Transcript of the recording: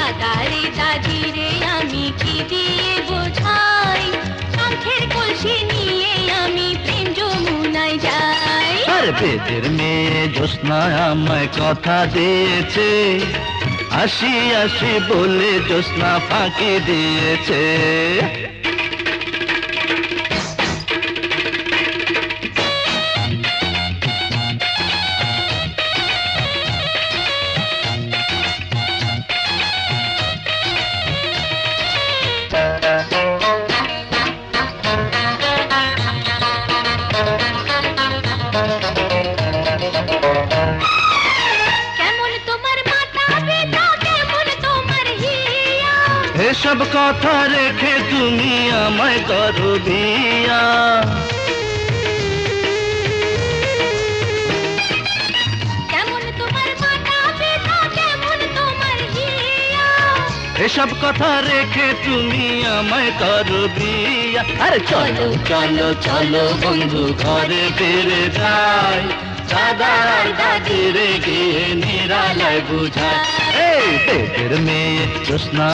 দাদারে দাদিরে আমি কি দিয়ে বোঝাই, শঙ্খের কলসি নিয়ে আমি প্রেম যমুনায় যাই। আর পেটের মেয়ে জ্যোৎস্না আমায় কথা দিয়েছে, আসি আসি বলে জ্যোৎস্না ফাঁকি দিয়েছে। কেমন তোমার মাথা পিতা, কেমন তোমার হিয়া, এসব কথা রেখে তুমি আমায় করো বিয়া। কেমন তোমার মাথা পিতা, কেমন তোমার হিয়া, এসব কথা রেখে তুমি আমায় করো বিয়া। আরে চলো চলো চলো বন্ধু ঘরে ফিরে যাই, দাদা আর দাদিরে গিয়ে নিরালায় বুঝায়। এই পেটের মেয়ে জ্যোৎস্না